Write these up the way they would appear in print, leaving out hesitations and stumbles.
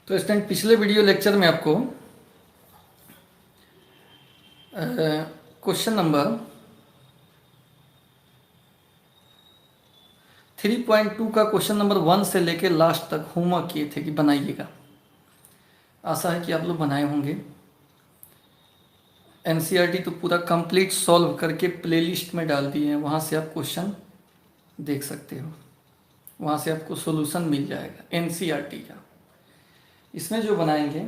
तो स्टूडेंट पिछले video lecture में आपको क्वेश्चन नंबर 3.2 का क्वेश्चन नंबर 1 से लेके लास्ट तक होमवर्क किए थे कि बनाइएगा। आशा है कि आप लोग बनाए होंगे। एनसीईआरटी तो पूरा कंप्लीट सॉल्व करके प्लेलिस्ट में डाल दिए हैं, वहाँ से आप क्वेश्चन देख सकते हो, वहाँ से आपको सॉल्यूशन मिल जाएगा एनसीईआरटी का। इसमें जो बनाएंगे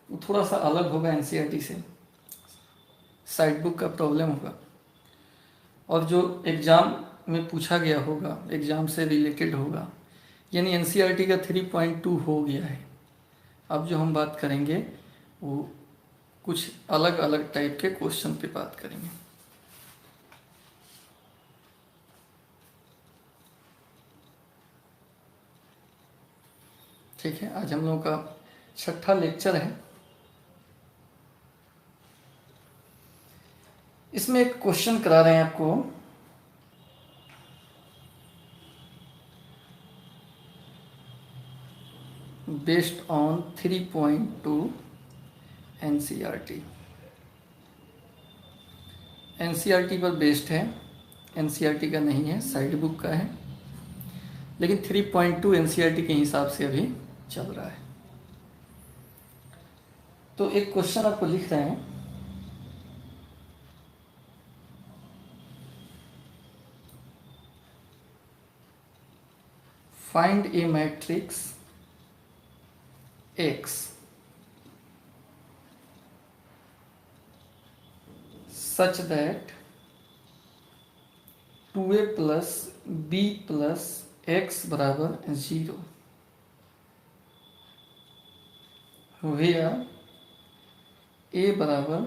वो थोड़ा सा अलग होगा एनसीईआरटी से, साइड बुक का प्रॉब्लम होगा और जो एग्ज़ाम में पूछा गया होगा एग्ज़ाम से रिलेटेड होगा, यानी एनसीईआरटी का 3.2 हो गया है। अब जो हम बात करेंगे वो कुछ अलग अलग टाइप के क्वेश्चन पे बात करेंगे। ठीक है, आज हम लोगों का 6ठा लेक्चर है। इसमें एक क्वेश्चन करा रहे हैं आपको, बेस्ड ऑन 3.2 एनसीईआरटी। एनसीईआरटी पर बेस्ड है, एनसीईआरटी का नहीं है, साइड बुक का है, लेकिन 3.2 एनसीईआरटी के हिसाब से अभी चल रहा है। तो एक क्वेश्चन आपको लिख रहे हैं, find A matrix X such that 2a plus b plus x बराबर 0, where a बराबर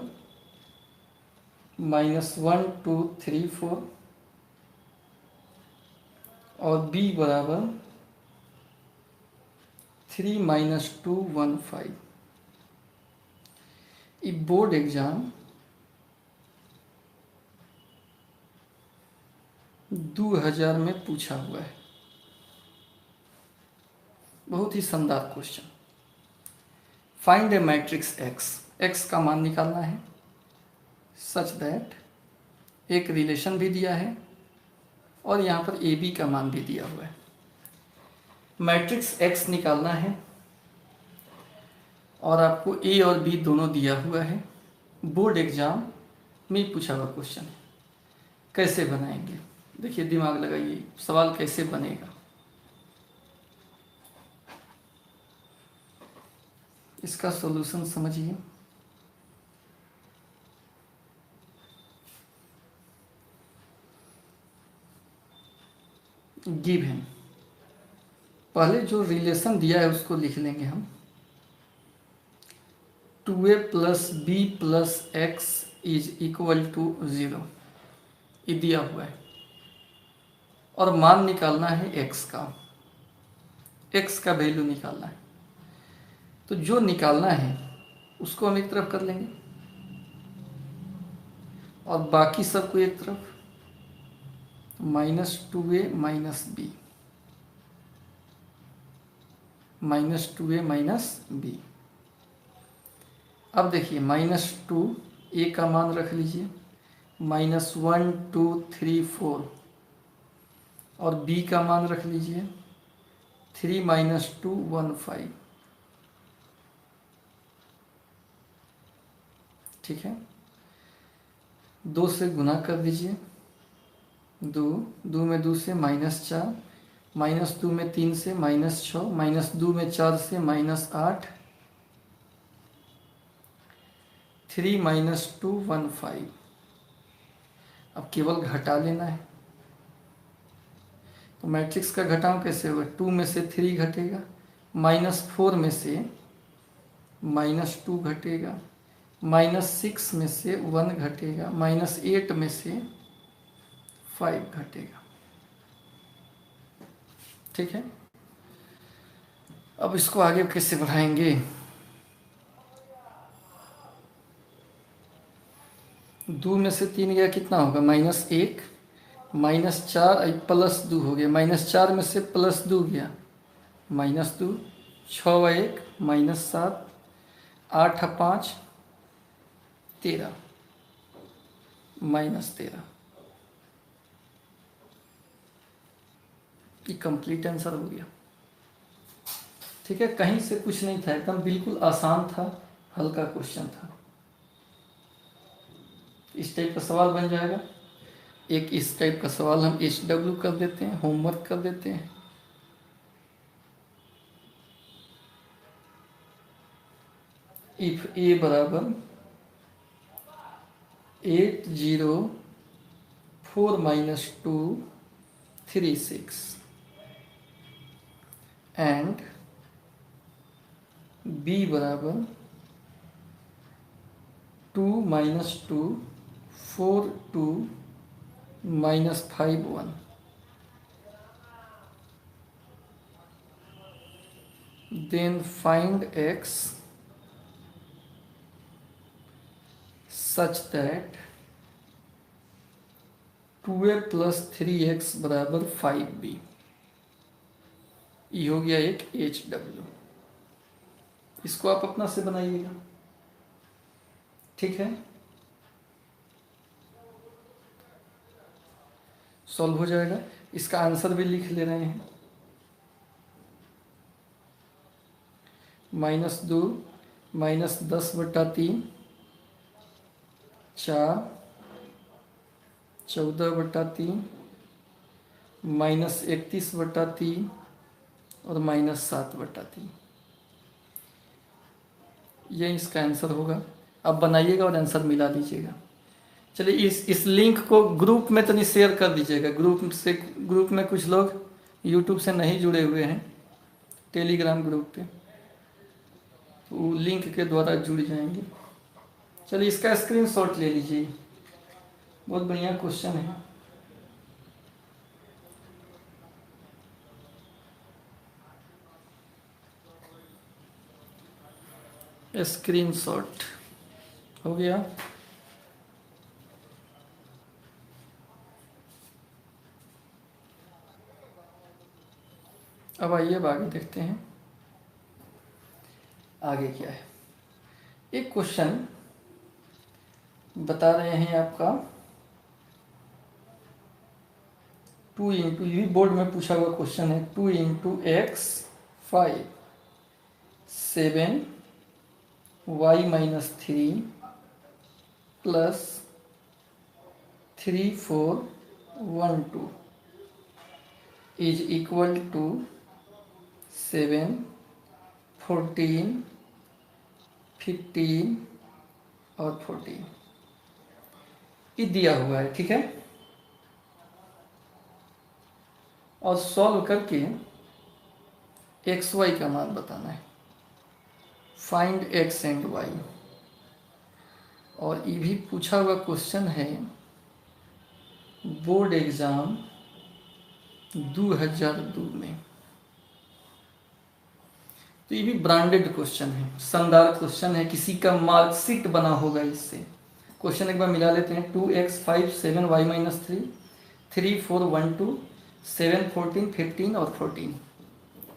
-1 2 3 4 और b बराबर 3 - 2 1 5। ये बोर्ड एग्जाम 2000 में पूछा हुआ है। बहुत ही शानदार क्वेश्चन। फाइंड ए मैट्रिक्स एक्स का मान निकालना है सच दैट, एक रिलेशन भी दिया है और यहाँ पर ए बी का मान भी दिया हुआ है। मैट्रिक्स एक्स निकालना है और आपको ए और बी दोनों दिया हुआ है। बोर्ड एग्जाम में पूछा हुआ क्वेश्चन है। कैसे बनाएंगे, देखिए दिमाग लगाइए, सवाल कैसे बनेगा। इसका सॉल्यूशन समझिए। गिवन, पहले जो रिलेशन दिया है उसको लिख लेंगे हम। 2a plus B plus X is equal to 0, ये दिया हुआ है और मान निकालना है x का, x का वैल्यू निकालना है। तो जो निकालना है उसको हम एक तरफ कर लेंगे और बाकी सबको एक तरफ, -2a minus B, -2a - b। अब देखिए -2 a का मान रख लीजिए, -1 2 3 4 और b का मान रख लीजिए 3 - 2 1 5। ठीक है, 2 से गुना कर दीजिए, 2 2 में 2 से -4, -2 में 3 से -6, -2 में 4 से -8, 3 - 2 1 5। अब केवल घटा लेना है। तो मैट्रिक्स का घटाव कैसे होगा, 2 में से 3 घटेगा, -4 में से -2 घटेगा, -6 में से 1 घटेगा, -8 में से 5 घटेगा। ठीक है, अब इसको आगे कैसे बढ़ाएंगे। 2 में से 3 गया, कितना होगा -1, -4 प्लस 2 हो गया, -4 में से +2 गया -2, 6 व 1 -7, 8 5 13 -13। ये कंप्लीट आंसर हो गया। ठीक है, कहीं से कुछ नहीं था, एकदम बिल्कुल आसान था, हल्का क्वेश्चन था। इस टाइप का सवाल बन जाएगा। एक इस टाइप का सवाल हम HW कर देते हैं, होमवर्क कर देते हैं। इफ A बराबर 8 0 4 -2 3 6 एंड B बराबर 2 -2 4 2 -5 1, then find x such that 2a + 3x बराबर 5b। ये हो गया एक HW। इसको आप अपना से बनाइएगा। ठीक है, सॉल्व हो जाएगा। इसका आंसर भी लिख ले रहे हैं। -2 -10/3 4 14/3 -31/3 और -7/3। ये इसका आंसर होगा। अब बनाइएगा और आंसर मिला दीजिएगा। चलिए इस लिंक को ग्रुप में तो नहीं शेयर कर दीजिएगा। ग्रुप में कुछ लोग यूट्यूब से नहीं जुड़े हुए हैं, टेलीग्राम ग्रुप पे, वो लिंक के द्वारा जुड़ जाएंगे। चलिए इसका स्क्रीनशॉट ले लीजिए, बहुत बढ़िया क्वेश्चन है। स्क्रीनशॉट हो गया। अब आइए अब आगे देखते हैं आगे क्या है। एक क्वेश्चन बता रहे हैं आपका 2 इंटू, ये बोर्ड में पूछा हुआ क्वेश्चन है। 2 × x 5 7 y -3 + 3 4 1 2 is equal to 7 14 15 और 14। ये दिया हुआ है, ठीक है। और सॉल्व करके XY का मान बताना है। Find x and y। और ये भी पूछा हुआ क्वेश्चन है बोर्ड एग्जाम 2002 में। तो ये भी ब्रांडेड क्वेश्चन है, शानदार क्वेश्चन है, किसी का मार्कशीट बना होगा इससे। क्वेश्चन एक बार मिला लेते हैं। 2x 5 7 y -3 3 4 1 2 7 14 15 और 14।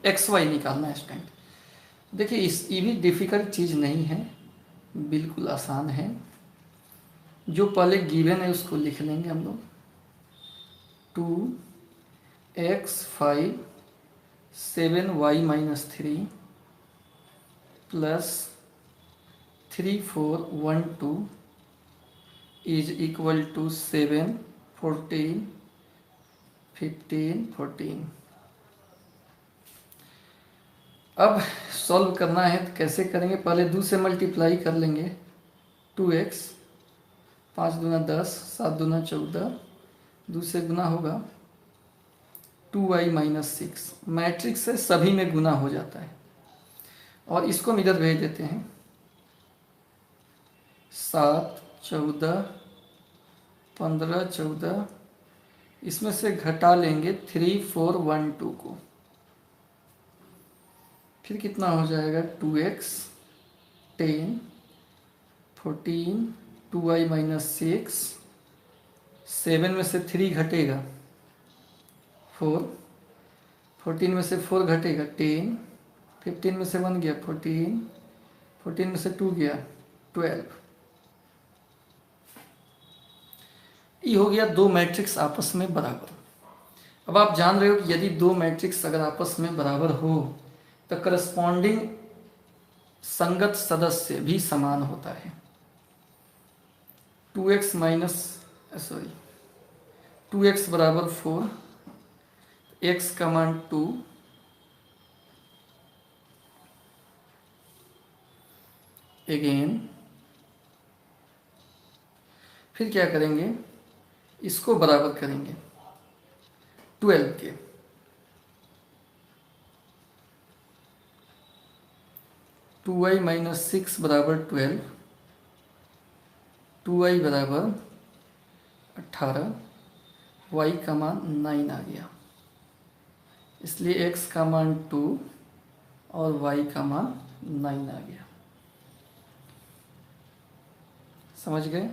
XY निकालना है इस टाइम। देखिए ये भी डिफ़िकल्ट चीज़ नहीं है, बिल्कुल आसान है। जो पहले गिवन है उसको लिख लेंगे हम लोग। 2x 5 7 y -3 + 3 4 1 2 is equal to 7 14 15 14। अब सॉल्व करना है तो कैसे करेंगे? पहले 2 से मल्टीप्लाई कर लेंगे। 2x 5 दूना 10 7 दूना 14, 2 से गुना होगा 2y -6। मैट्रिक्स से सभी में गुना हो जाता है। और इसको हम इधर भेज देते हैं। 7 14 15 14, इसमें से घटा लेंगे 3 4 1 2 को। फिर कितना हो जाएगा? 2x 10 14 2y -6, 7 में से 3 घटेगा 4, 14 में से 4 घटेगा 10, 15 में से 1 गया 14, 14 में से 2 गया 12। ये हो गया दो मैट्रिक्स आपस में बराबर। अब आप जान रहे हो कि यदि दो मैट्रिक्स अगर आपस में बराबर हो तो करस्पॉन्डिंग संगत सदस्य भी समान होता है। 2x माइनस 2x बराबर 4, x का मान 2, अगेन फिर क्या करेंगे, इसको बराबर करेंगे 12 के। 2y माइनस 6 बराबर 12, 2y बराबर 18, y का मान 9 आ गया, इसलिए x का मान 2 और y का मान 9 आ गया। समझ गए?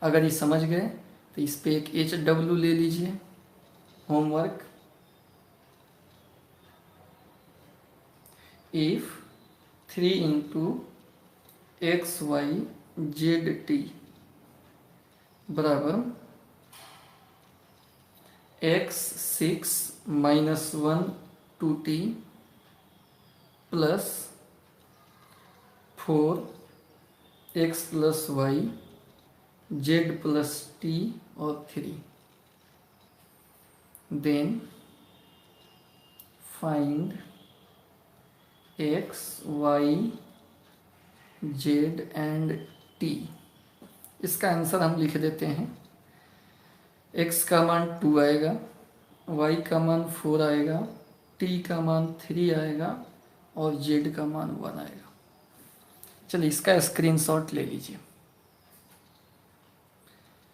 अगर ये समझ गए तो इस पे एक HW ले लीजिए homework. If 3 into X Y Z T बराबर x6 minus 1 2t plus 4x plus Y Z plus T और 3, then find x y z and t। इसका आंसर हम लिख देते हैं। x का मान 2 आएगा, y का मान 4 आएगा, t का मान 3 आएगा और z का मान 1 आएगा। चलिए इसका स्क्रीनशॉट ले लीजिए।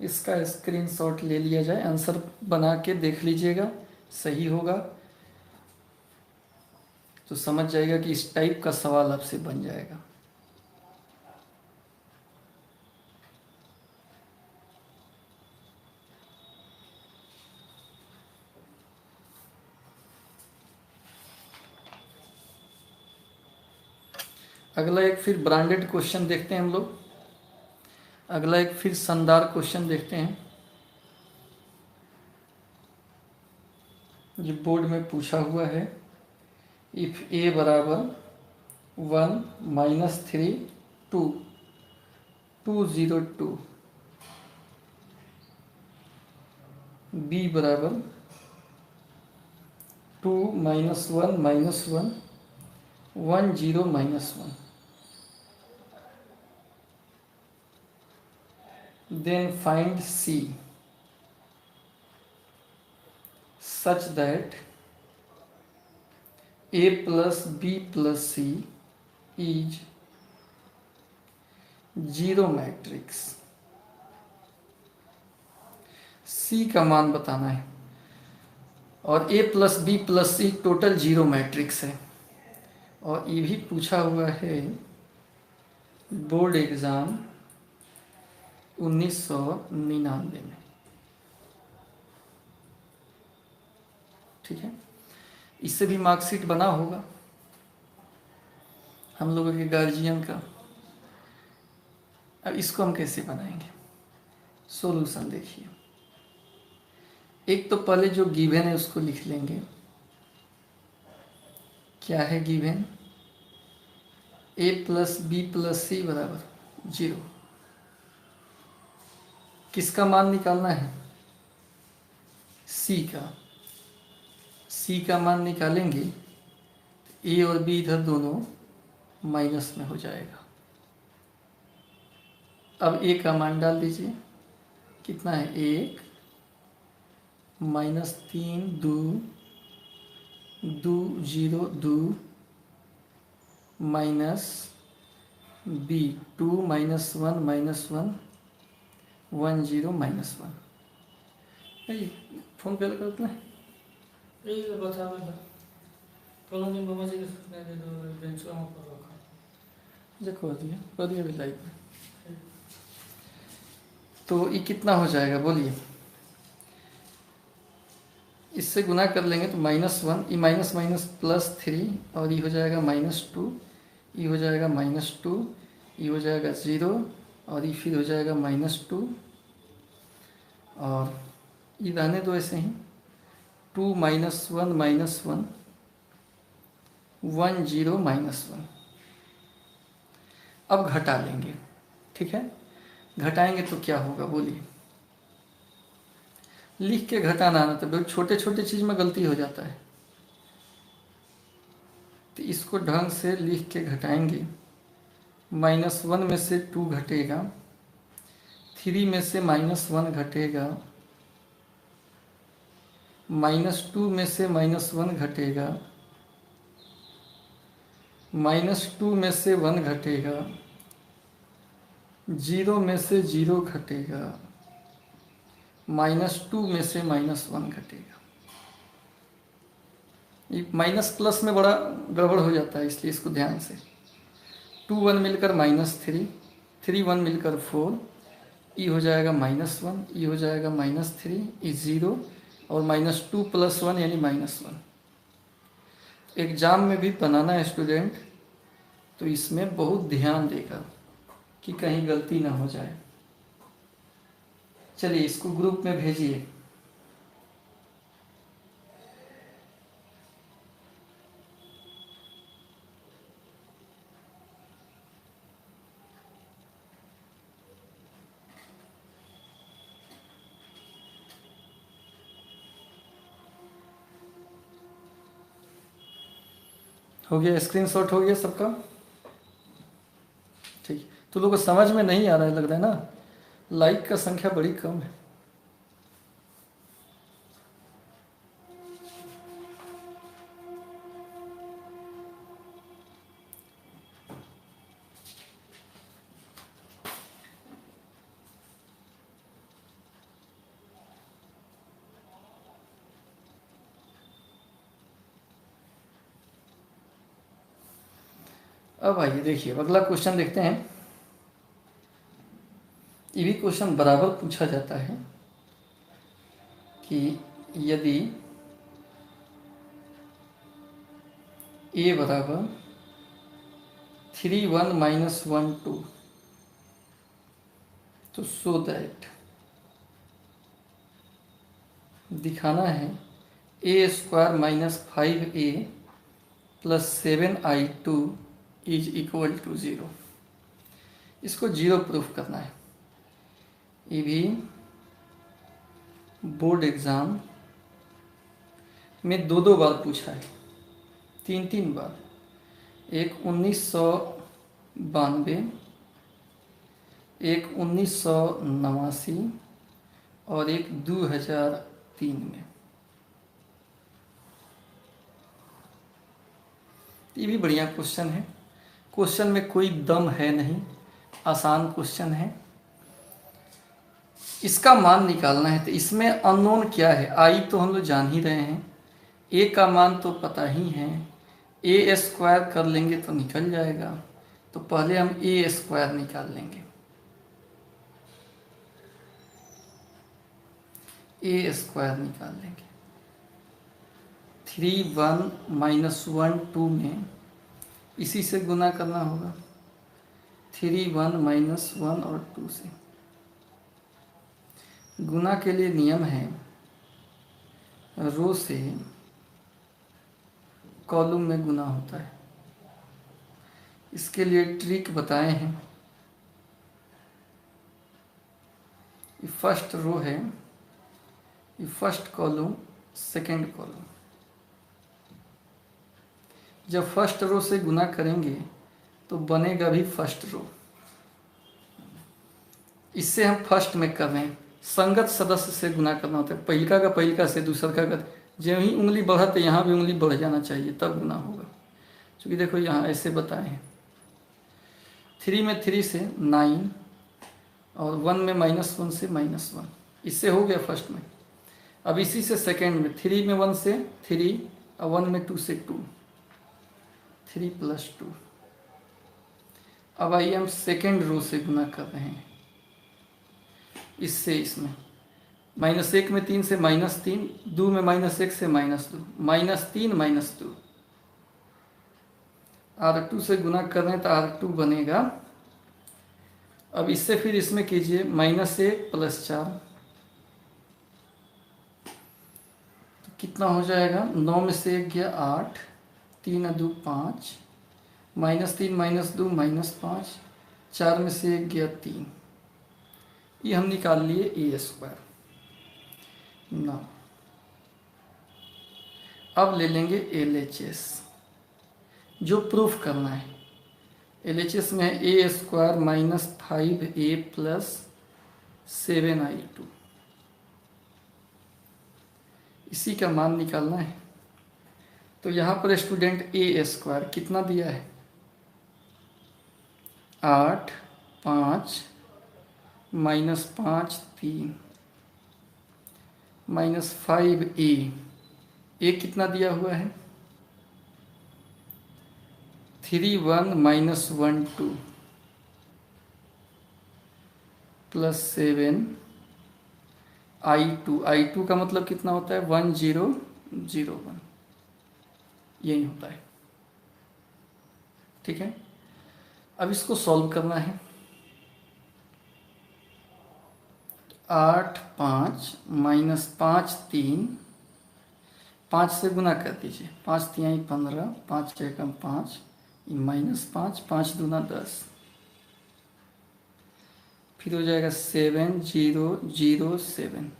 इसका स्क्रीनशॉट ले लिया जाए, आंसर बना के देख लीजिएगा, सही होगा तो समझ जाएगा कि इस टाइप का सवाल आपसे बन जाएगा। अगला एक फिर ब्रांडेड क्वेश्चन देखते हैं हम लोग। अगला एक फिर शानदार क्वेश्चन देखते हैं जो बोर्ड में पूछा हुआ है। इफ ए बराबर 1 माइनस 3 2 202, बी बराबर 2 minus 1 minus 1 1 0 minus 1, then find C such that A plus B plus C is 0 matrix. C का मान बताना है और A plus B plus C total 0 matrix है। और ये भी पूछा हुआ है बोर्ड एग्जाम 1999 में। ठीक है, इससे भी मार्कशीट बना होगा हम लोगों के गार्जियन का। अब इसको हम कैसे बनाएंगे, सॉल्यूशन देखिए। एक तो पहले जो गिवन है उसको लिख लेंगे। क्या है given? A plus B plus c बराबर 0। किसका मान निकालना है? C का। C का मान निकालेंगे तो A और B इधर दोनों माइनस में हो जाएगा। अब A का मान डाल दीजिए, कितना है? 1 minus 3 2 2 0 2 minus B 2 minus 1 minus 1 1 0 minus 1। Phone पे करते हैं कर दिया भी लाइव में। तो ये कितना हो जाएगा बोलिए? इससे गुना कर लेंगे तो -1, ये माइनस माइनस +3 और ये हो जाएगा -2, ये हो जाएगा -2, ये हो जाएगा 0 और ये फिर हो जाएगा -2 और ये रहने दो ऐसे ही 2 -1 -1 1 0 -1। अब घटा लेंगे, ठीक है। घटाएंगे तो क्या होगा बोलिए। लिख के घटाना आना तो बहुत छोटे छोटे चीज़ में गलती हो जाता है, तो इसको ढंग से लिख के घटाएंगे। -1 में से 2 घटेगा, 3 में से -1 घटेगा, -2 में से -1 घटेगा, -2 में से 1 घटेगा, 0 में से 0 घटेगा, -2 में से -1 घटेगा। ये माइनस प्लस में बड़ा गड़बड़ हो जाता है, इसलिए इसको ध्यान से 2 1 मिलकर -3, 3 1 मिलकर 4, ये हो जाएगा -1, ये हो जाएगा -3, ये 0 और -2 + 1 यानी -1। एग्ज़ाम में भी बनाना है स्टूडेंट, तो इसमें बहुत ध्यान देगा कि कहीं गलती ना हो जाए। चलिए इसको ग्रुप में भेजिए। हो गया, स्क्रीनशॉट हो गया सबका, ठीक। तो लोगों को समझ में नहीं आ रहा है लग रहा है ना, लाइक का संख्या बड़ी कम है। अब आइए देखिए अगला क्वेश्चन देखते हैं। ये भी क्वेश्चन बराबर पूछा जाता है कि यदि a बराबर 3 1 -1 2, तो सो दैट दिखाना है a² -5a + 7i2 = 0। इसको 0 प्रूफ करना है। ये भी बोर्ड एग्ज़ाम में 2 बार पूछा है, 3 बार। एक 1992, एक 1989 और एक 2003 में। ये भी बढ़िया क्वेश्चन है। क्वेश्चन में कोई दम है नहीं, आसान क्वेश्चन है। इसका मान निकालना है, तो इसमें अननोन क्या है। आई तो हम लोग जान ही रहे हैं, ए का मान तो पता ही है, a² कर लेंगे तो निकल जाएगा। तो पहले हम a² निकाल लेंगे, a² निकाल लेंगे। 3 1 -1 2 में इसी से गुना करना होगा, 3 1 -1 और 2 से। गुना के लिए नियम है रो से कॉलम में गुना होता है। इसके लिए ट्रिक बताए हैं। ये फर्स्ट रो है, ये फर्स्ट कॉलम, सेकंड कॉलम। जब फर्स्ट रो से गुना करेंगे तो बनेगा भी फर्स्ट रो। इससे हम फर्स्ट में कर रहे हैं, संगत सदस्य से गुना करना होता है। पहिलका का पहिलका से, दूसर का जब ही उंगली बढ़ा तो यहाँ भी उंगली बढ़ जाना चाहिए, तब गुना होगा। क्योंकि देखो यहाँ ऐसे बताए हैं, 3 में 3 से 9 और 1 में -1 से -1, इससे हो गया फर्स्ट में। अब इसी से सेकंड में 3 में 1 से 3 और 1 में 2 से 2, 3 + 2। अब आइए हम सेकंड रो से गुना कर रहे हैं, इससे इसमें -1 में 3 से -3, 2 में -1 से -2, -3 -2। R2 से गुना कर रहे हैं तो R2 बनेगा। अब इससे फिर इसमें कीजिए -1 + 4, तो कितना हो जाएगा? 9 में से 1 गया 8, 3 2 5, -3 -2 -5, 4 में से 1 गया 3। ये हम निकाल लिए a²। ना अब ले लेंगे LHS, जो प्रूफ करना है। LHS में है a² - 5a + 7i2, इसी का मान निकालना है। तो यहाँ पर स्टूडेंट a² कितना दिया है? 8, 5 -5 3 -5a, कितना दिया हुआ है? 3 1 -1 2 + 7 i2। i2 का मतलब कितना होता है? 1 0 0 1, यही होता है। ठीक है, अब इसको सॉल्व करना है। 8 5 -5 3, 5 से गुना कर दीजिए, 5 3 15, 5 6 5, -5, 5 दूना 10, फिर हो जाएगा 7 0 0 7।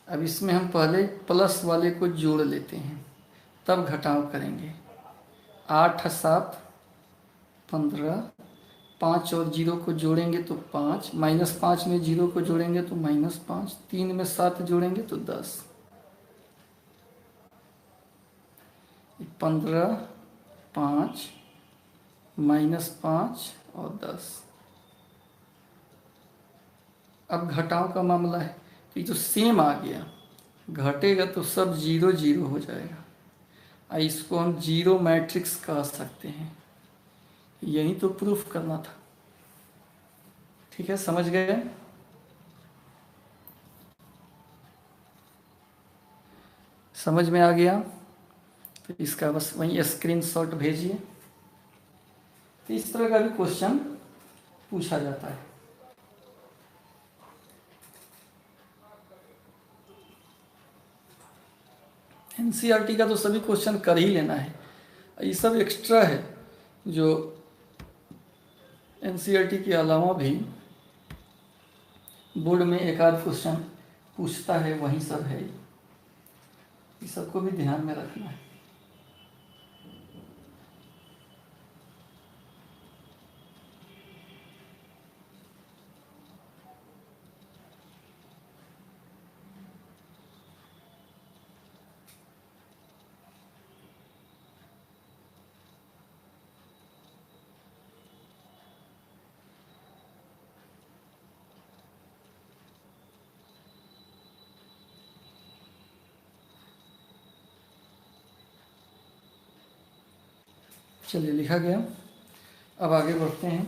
अब इसमें हम पहले प्लस वाले को जोड़ लेते हैं, तब घटाव करेंगे। 8 7 15, 5 और 0 को जोड़ेंगे तो 5, -5 में 0 को जोड़ेंगे तो -5, 3 में 7 जोड़ेंगे तो 10, 15 5 -5 और 10। अब घटाव का मामला है तो ये तो सेम आ गया, घटेगा तो सब 0 0 हो जाएगा। इसको हम जीरो मैट्रिक्स कह सकते हैं। यही तो प्रूफ करना था। ठीक है, समझ गए? समझ में आ गया? तो इसका बस वही स्क्रीनशॉट भेजिए। तो इस तरह का भी क्वेश्चन पूछा जाता है। एनसीईआरटी का तो सभी क्वेश्चन कर ही लेना है, ये सब एक्स्ट्रा है जो एनसीईआरटी के अलावा भी बोर्ड में एक आध क्वेश्चन पूछता है, वही सब है। ये सबको भी ध्यान में रखना है। चलिए, लिखा गया। अब आगे बढ़ते हैं।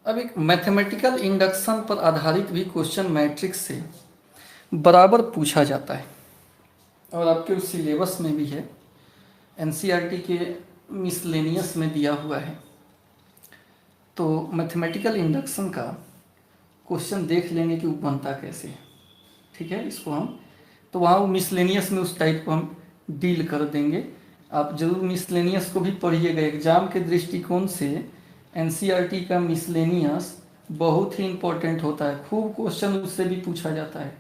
अब एक मैथमेटिकल इंडक्शन पर आधारित भी क्वेश्चन मैट्रिक्स से बराबर पूछा जाता है और आपके उस सिलेबस में भी है, एनसीईआरटी के मिसलेनियस में दिया हुआ है। तो मैथमेटिकल इंडक्शन का क्वेश्चन देख लेंगे कि वो बनता कैसे है। ठीक है, इसको हम तो वहाँ वो मिसलेनियस में उस टाइप को हम डील कर देंगे। आप जरूर मिसलेनियस को भी पढ़िएगा, एग्जाम के दृष्टिकोण से एनसीईआरटी का मिसलेनियस बहुत ही इम्पोर्टेंट होता है। खूब क्वेश्चन उससे भी पूछा जाता है,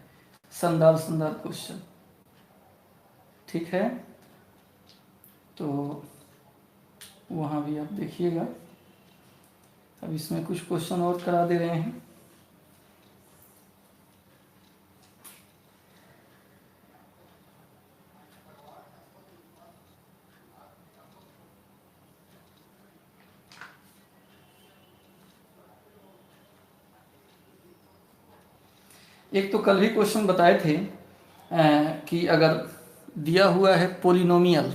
शानदार शानदार क्वेश्चन। ठीक है, तो वहाँ भी आप देखिएगा। अब इसमें कुछ क्वेश्चन और करा दे रहे हैं। एक तो कल भी क्वेश्चन बताए थे कि अगर दिया हुआ है पोलिनोमियल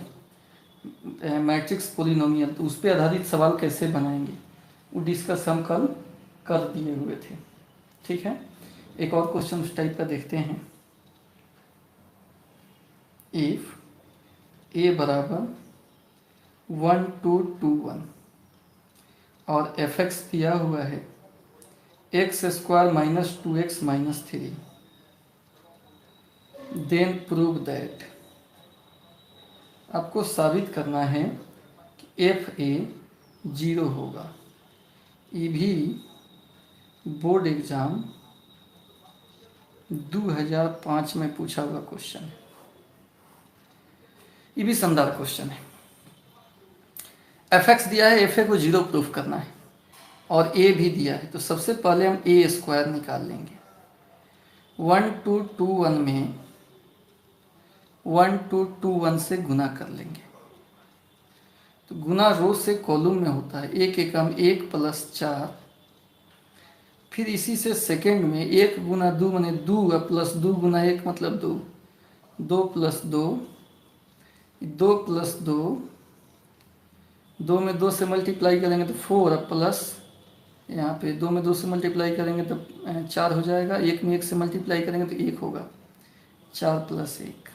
मैट्रिक्स पोलिनोमियल, तो उस पर आधारित सवाल कैसे बनाएंगे वो डिस्कस हम कल कर दिए हुए थे। ठीक है, एक और क्वेश्चन उस टाइप का देखते हैं। इफ ए बराबर 1 2 2 1 और एफ एक्स दिया हुआ है X square minus 2x minus 3, then prove that, आपको साबित करना है कि एफ ए 0 होगा। ये भी बोर्ड एग्जाम 2005 में पूछा हुआ क्वेश्चन है। ये भी शानदार क्वेश्चन है। एफ एक्स दिया है, एफ ए को 0 प्रूफ करना है और ए भी दिया है, तो सबसे पहले हम ए स्क्वायर निकाल लेंगे। 1 2 2 1 में 1 2 2 1 से गुना कर लेंगे, तो गुना रो से कॉलम में होता है, एक एकम 1 प्लस 4, फिर इसी से सेकेंड में 1 गुना 2 माने 2 प्लस 2 गुना 1 मतलब 2, 2 प्लस 2, 2 प्लस 2, 2 में 2 से मल्टीप्लाई करेंगे तो 4 प्लस यहाँ पे 2 में 2 से मल्टीप्लाई करेंगे तो 4 हो जाएगा, 1 में 1 से मल्टीप्लाई करेंगे तो 1 होगा, 4 प्लस 1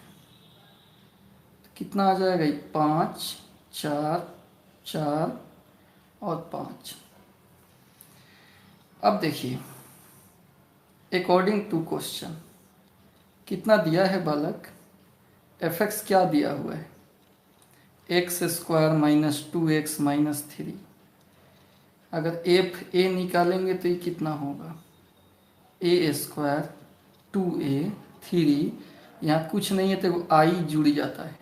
तो कितना आ जाएगा, 5 4 4 और 5। अब देखिए अकॉर्डिंग टू क्वेश्चन कितना दिया है बालक, एफ एक्स क्या दिया हुआ है, X square minus 2x minus 3। अगर एफ ए निकालेंगे तो ये कितना होगा, ए स्क्वायर 2a 3, यहाँ कुछ नहीं है तो आई जुड़ जाता है,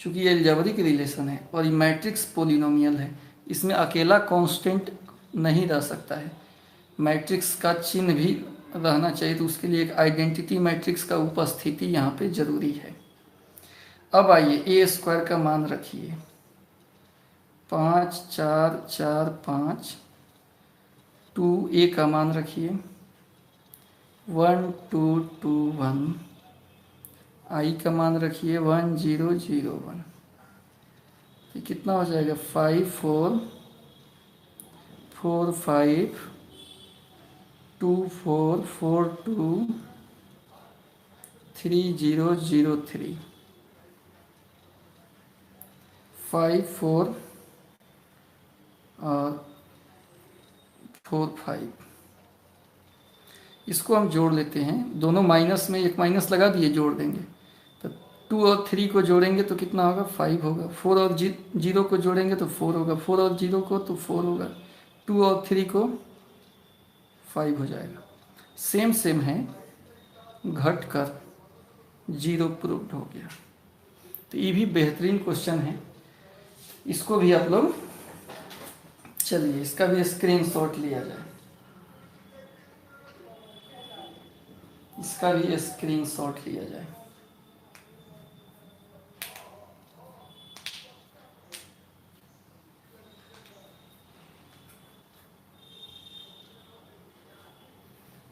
चूँकि ये एल्जेब्रिक रिलेशन है और ये मैट्रिक्स पोलिनोमियल है, इसमें अकेला कांस्टेंट नहीं रह सकता है, मैट्रिक्स का चिन्ह भी रहना चाहिए, तो उसके लिए एक आइडेंटिटी मैट्रिक्स का उपस्थिति यहाँ पे जरूरी है। अब आइए ए स्क्वायर का मान रखिए, 5 4 4 5, 2 ए का मान रखिए 1 2 2 1, आई का मान रखिए 1 0 0 1, तो कितना हो जाएगा 5 4 4 5 2 4 4 2 3 0 0 3, 5 4 और 4 5। इसको हम जोड़ लेते हैं, दोनों माइनस में एक माइनस लगा दिए, जोड़ देंगे तो 2 और 3 को जोड़ेंगे तो कितना होगा 5 होगा, 4 और 0 को जोड़ेंगे तो 4 होगा, 4 और 0 को तो 4 होगा, 2 और 3 को 5 हो जाएगा। सेम सेम है, घट कर 0 प्रूव्ड हो गया। तो ये भी बेहतरीन क्वेश्चन है, इसको भी आप लोग, चलिए इसका भी स्क्रीनशॉट लिया जाए, इसका भी स्क्रीनशॉट लिया जाए।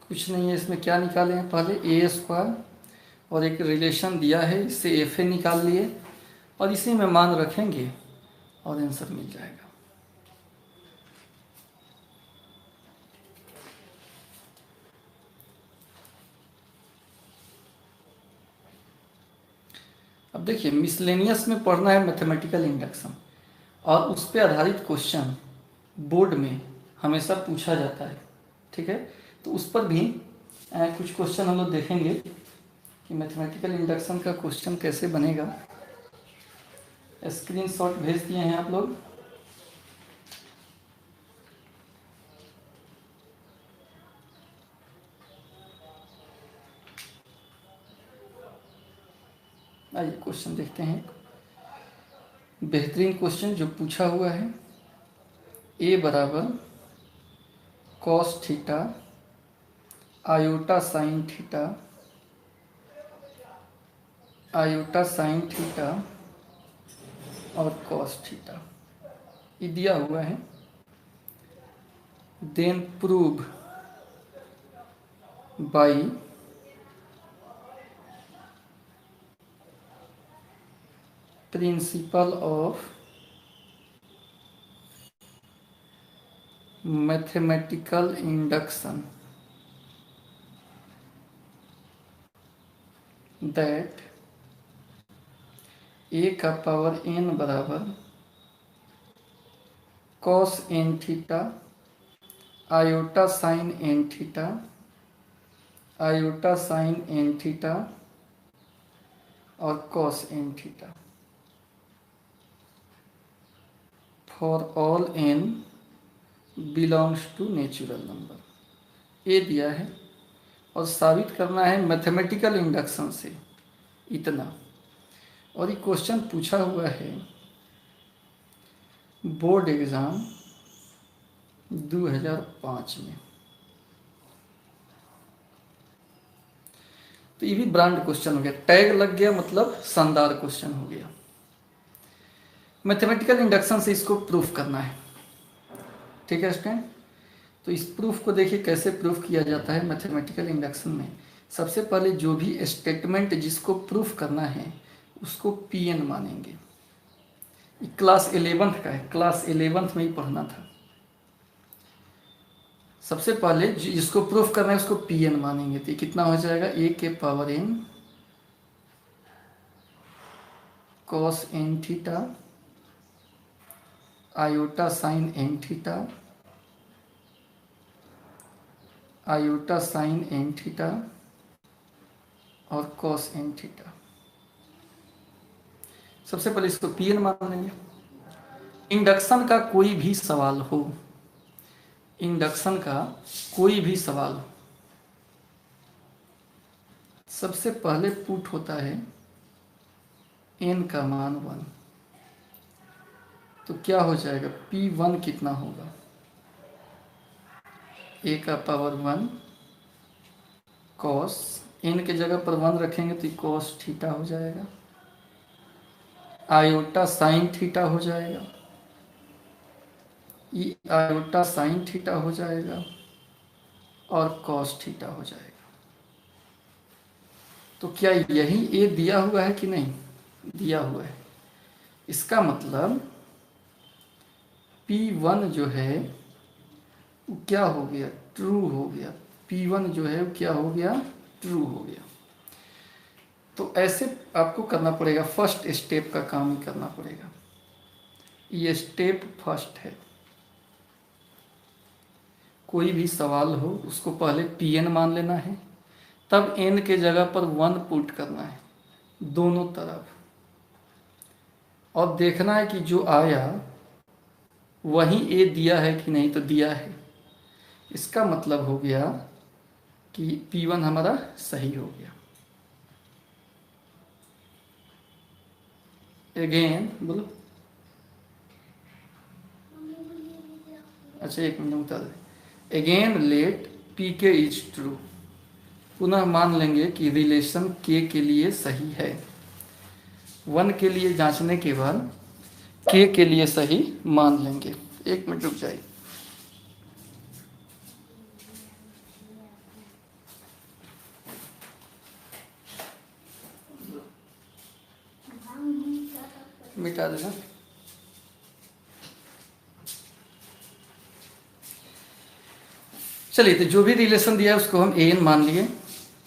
कुछ नहीं है इसमें, क्या निकाले हैं, पहले ए स्क्वायर और एक रिलेशन दिया है, इससे एफ ए निकाल लिए और इसी में मान रखेंगे और आंसर मिल जाएगा। अब देखिए मिसलेनियस में पढ़ना है मैथमेटिकल इंडक्शन, और उस पर आधारित क्वेश्चन बोर्ड में हमेशा पूछा जाता है। ठीक है, तो उस पर भी कुछ क्वेश्चन हम लोग देखेंगे कि मैथमेटिकल इंडक्शन का क्वेश्चन कैसे बनेगा। स्क्रीनशॉट भेज दिए हैं आप लोग, आइए क्वेश्चन देखते हैं। बेहतरीन क्वेश्चन जो पूछा हुआ है, ए बराबर cos theta iota sine theta, iota sine theta और कॉस थीटा, ये दिया हुआ है। Then prove by principle of mathematical induction that A का पावर n बराबर cos n theta iota sine n theta iota sine n theta और cos n theta for all n belongs to natural number. ये दिया है और साबित करना है मैथमेटिकल इंडक्शन से इतना। और ये क्वेश्चन पूछा हुआ है बोर्ड एग्जाम 2005 में। तो ये भी ब्रांड क्वेश्चन हो गया, टैग लग गया, मतलब शानदार क्वेश्चन हो गया। मैथमेटिकल इंडक्शन से इसको प्रूफ करना है, ठीक है स्टूडेंट। तो इस प्रूफ को देखिए कैसे प्रूफ किया जाता है मैथमेटिकल इंडक्शन में। सबसे पहले जो भी स्टेटमेंट जिसको प्रूफ करना है उसको Pn मानेंगे। क्लास 11th का है, क्लास 11th में ही पढ़ना था। सबसे पहले जिसको प्रूफ करना है उसको Pn मानेंगे। तो कितना हो जाएगा, a के power n cos n theta iota sine n theta iota sine n theta और cos n थीटा। सबसे पहले इसको Pn मान लेंगे। इंडक्शन का कोई भी सवाल हो, इंडक्शन का कोई भी सवाल हो, सबसे पहले पुट होता है n का मान 1। तो क्या हो जाएगा, P1 कितना होगा, a का पावर 1 cos n के जगह पर 1 रखेंगे तो cos थीटा हो जाएगा, आयोटा साइन थीटा हो जाएगा, ये आयोटा साइन थीटा हो जाएगा और cos थीटा हो जाएगा। तो क्या यही ए दिया हुआ है कि नहीं, दिया हुआ है। इसका मतलब P1 जो है वो क्या हो गया, ट्रू हो गया। P1 जो है वो क्या हो गया, ट्रू हो गया। तो ऐसे आपको करना पड़ेगा, फर्स्ट स्टेप का काम ही करना पड़ेगा। ये स्टेप फर्स्ट है। कोई भी सवाल हो उसको पहले Pn मान लेना है, तब n के जगह पर 1 पुट करना है दोनों तरफ, और देखना है कि जो आया वही ए दिया है कि नहीं। तो दिया है, इसका मतलब हो गया कि P1 हमारा सही हो गया। अगेन बोलो, अच्छा एक मिनट बता दे। Again let Pk is true, पुनः मान लेंगे कि रिलेशन k के लिए सही है। 1 के लिए जांचने के बाद k के लिए सही मान लेंगे। एक मिनट रुक जाइए। मिटा देना। चलिए, तो जो भी रिलेशन दिया है उसको हम an मान लिए।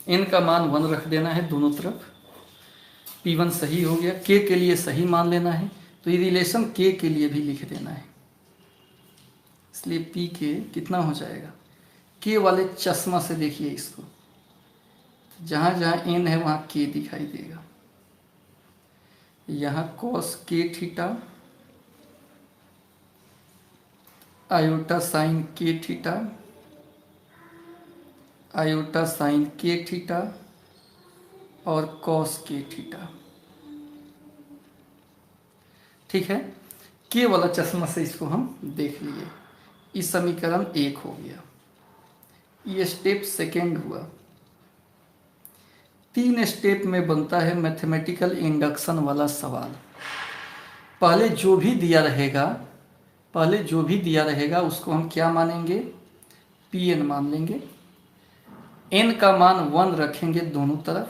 n का मान 1 रख देना है दोनों तरफ। P1 सही हो गया, k के लिए सही मान लेना है। तो ये रिलेशन k के लिए भी लिख देना है, इसलिए Pk कितना हो जाएगा, k वाले चश्मा से देखिए इसको, जहाँ जहाँ n है वहाँ k दिखाई देगा। यहाँ cos k theta iota sign k theta iota sign k theta और cos k थीटा। ठीक है, k वाला चश्मा से इसको हम देख लिए। इस समीकरण 1 हो गया। ये स्टेप सेकेंड हुआ। 3 स्टेप में बनता है मैथमेटिकल इंडक्शन वाला सवाल। पहले जो भी दिया रहेगा उसको हम क्या मानेंगे, Pn मान लेंगे। n का मान 1 रखेंगे दोनों तरफ,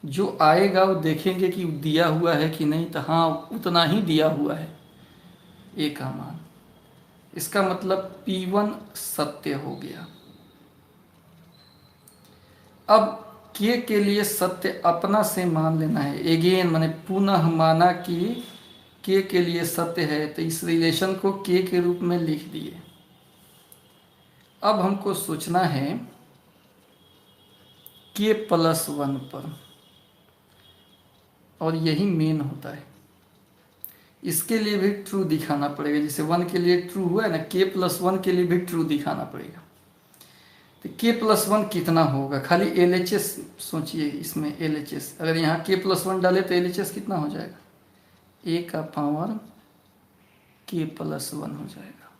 जो आएगा वो देखेंगे कि दिया हुआ है कि नहीं, तो हाँ उतना ही दिया हुआ है ए का मान। इसका मतलब P1 सत्य हो गया। अब के लिए सत्य अपना से मान लेना है। एगेन मैंने पुनः माना कि के लिए सत्य है, तो इस रिलेशन को के रूप में लिख दिए। अब हमको सोचना है k+1 पर, और यही मेन होता है। इसके लिए भी ट्रू दिखाना पड़ेगा, जैसे 1 के लिए ट्रू हुआ है ना, k+1 के लिए भी ट्रू दिखाना पड़ेगा। तो k+1 कितना होगा, खाली LHS सोचिए इसमें। LHS अगर यहाँ k+1 डाले तो LHS कितना हो जाएगा, a का पावर k+1 हो जाएगा।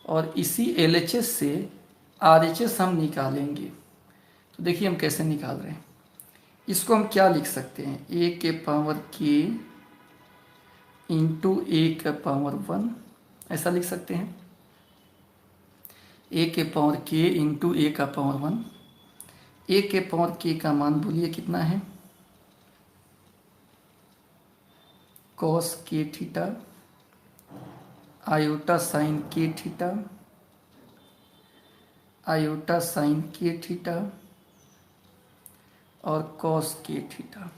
और इसी LHS से RHS हम निकालेंगे। तो देखिए हम कैसे निकाल रहे हैं। इसको हम क्या लिख सकते हैं, a के पावर k इंटू a का पावर 1, ऐसा लिख सकते हैं। a के पावर k इंटू a का पावर 1। a के पावर k का मान बोलिए कितना है, cos k theta iota sign k theta iota sign k theta और cos k थीटा।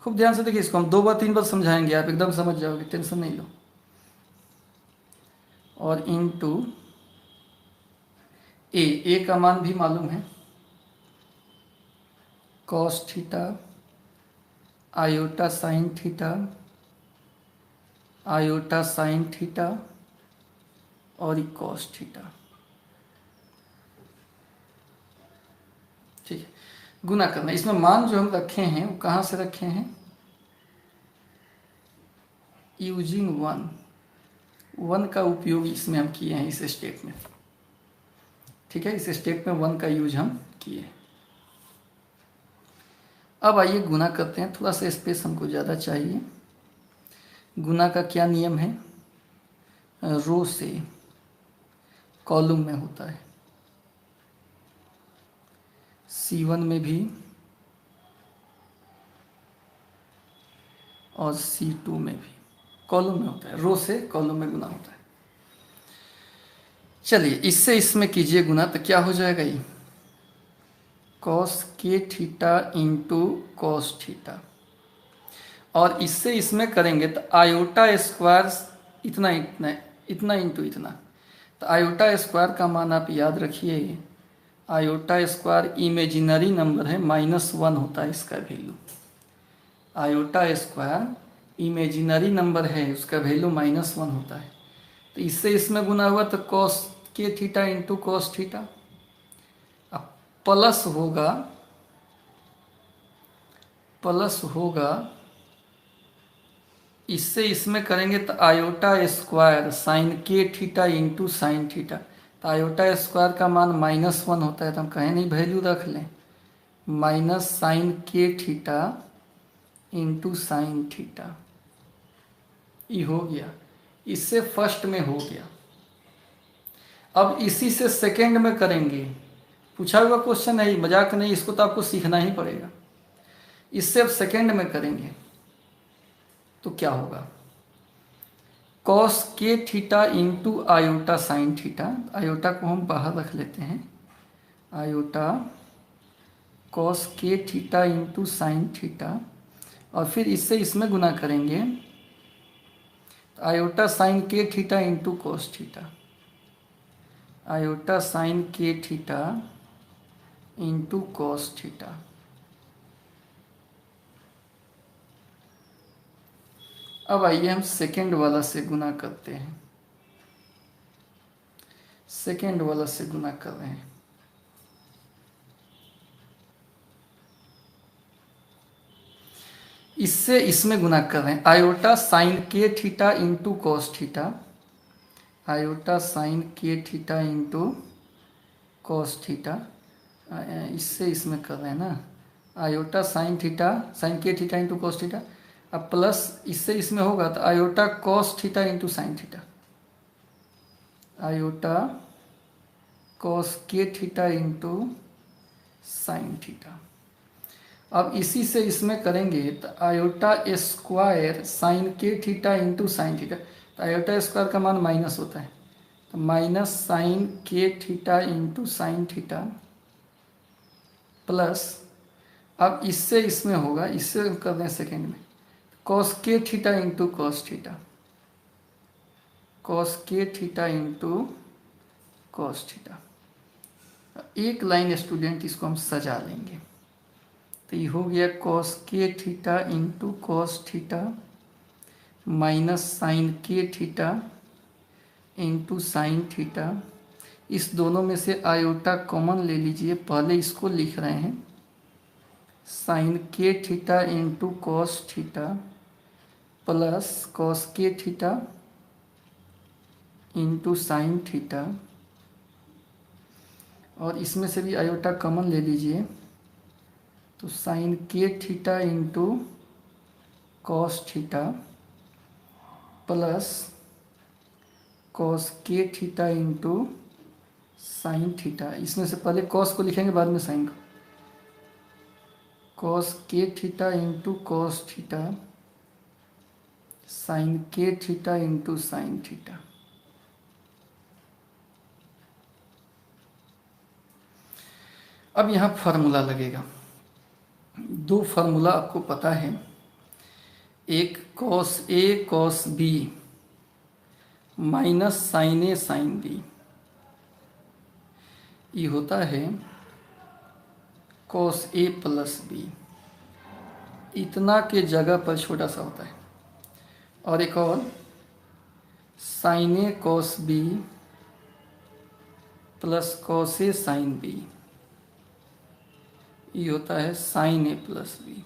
खूब ध्यान से देखिए, इसको हम 2 बार 3 बार समझाएंगे, आप एकदम समझ जाओगे, टेंशन नहीं लो। और इनटू ए का मान भी मालूम है, cos theta iota sine theta iota sine theta और cos थीटा। ठीक है, गुना करना। इसमें मान जो हम रखे हैं वो कहाँ से रखे हैं, यूजिंग 1 का उपयोग इसमें हम किए हैं, इस स्टेप में। ठीक है, इस स्टेप में 1 का यूज हम किए। अब आइए गुना करते हैं, थोड़ा सा स्पेस हमको ज़्यादा चाहिए। गुना का क्या नियम है, रो से कॉलम में होता है, C1 में भी और C2 में भी कॉलम में होता है, रो से कॉलम में गुना होता है। चलिए इससे इसमें कीजिए गुना, तो क्या हो जाएगा ये, cos k theta into cos theta. और इससे इसमें करेंगे तो आयोटा स्क्वायर इतना इतना इतना इंटू इतना, तो आयोटा स्क्वायर का मान आप याद रखिए, आयोटा स्क्वायर इमेजिनरी नंबर है, -1 होता है इसका value. Iota square imaginary number है, उसका वैल्यू -1 होता है। तो इससे इसमें गुना हुआ तो cos k theta into cos theta. अब प्लस होगा इससे इसमें करेंगे तो iota square sine k theta into sine theta. तो आयोटा स्क्वायर का मान -1 होता है, तो हम कहें नहीं वैल्यू रख लें, minus sine k theta into sine theta. ये हो गया, इससे फर्स्ट में हो गया। अब इसी से सेकंड में करेंगे, पूछा हुआ क्वेश्चन है, मजाक नहीं, इसको तो आपको सीखना ही पड़ेगा। इससे अब सेकंड में करेंगे तो क्या होगा, cos k theta into iota sine theta. Iota को हम बाहर रख लेते हैं, iota cos k theta into sine theta, और फिर इससे इसमें गुना करेंगे, iota sine k theta into cos theta, iota sign k theta into cos theta. अब आइए हम सेकेंड वाला से गुना करते हैं, सेकेंड वाला से गुना कर रहे हैं। इससे इसमें गुना कर रहे हैं, iota sign k theta into cos theta, iota sign k theta into cos theta. इससे इसमें कर रहे हैं ना, iota sine theta sine k theta into cos theta. अब प्लस इससे इसमें होगा तो iota cos theta into sine theta, iota cos k theta into sine theta. अब इसी से इसमें करेंगे तो iota square sine K theta into sine theta, तो आयोटा स्क्वायर का मान माइनस होता है, तो minus sine K theta into sine theta plus, अब इससे इसमें होगा, इससे कर दें सेकेंड में, cos K theta into cos theta, cos K theta into cos theta. एक लाइन स्टूडेंट इसको हम सजा लेंगे, तो ये हो गया cos K theta into cos theta minus sine K theta into sine theta. इस दोनों में से आयोटा कॉमन ले लीजिए, पहले इसको लिख रहे हैं sign K theta into cos theta plus cos K theta into sine theta, और इसमें से भी आयोटा कॉमन ले लीजिए, तो sign K theta into cos theta plus cos K theta into sine theta. इसमें से पहले कॉस को लिखेंगे, बाद में साइन को, cos K theta into cos theta sine K theta into sine theta. अब यहाँ फार्मूला लगेगा, दो फार्मूला आपको पता है, एक cos A cos B minus sign A sine B, ये होता है कॉस ए प्लस बी, इतना के जगह पर छोटा सा होता है, और एक और sign A cos B plus cos A sine B, ये होता है साइन ए प्लस बी।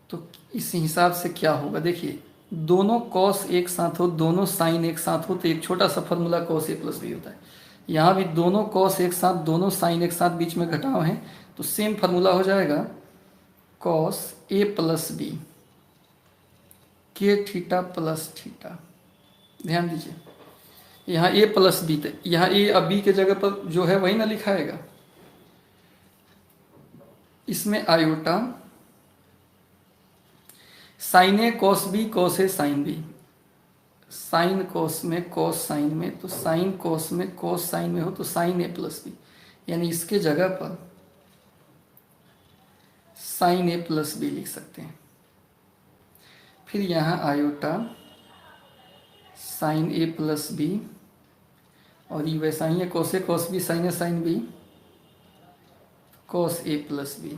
तो इस हिसाब से क्या होगा, देखिए दोनों कॉस एक साथ हो, दोनों साइन एक साथ हो, तो एक छोटा सा formula cos A plus B होता है। यहाँ भी दोनों कॉस एक साथ, दोनों साइन एक साथ, बीच में घटाव है, तो सेम फार्मूला हो जाएगा कॉस ए प्लस बी के थीटा प्लस थीटा। ध्यान दीजिए, यहाँ ए प्लस बी, तो यहाँ ए अब बी के जगह पर जो है वही ना लिखाएगा, इसमें iota sine A cos B cos A sine B, sine cos में कॉस साइन में, तो साइन कॉस में कॉस साइन में हो तो साइन ए प्लस बी, यानी इसके जगह पर साइन ए प्लस बी लिख सकते हैं। फिर यहाँ आयोटा साइन ए प्लस बी, और ये वैसा ही है cos A cos B sign A sine B cos A plus B.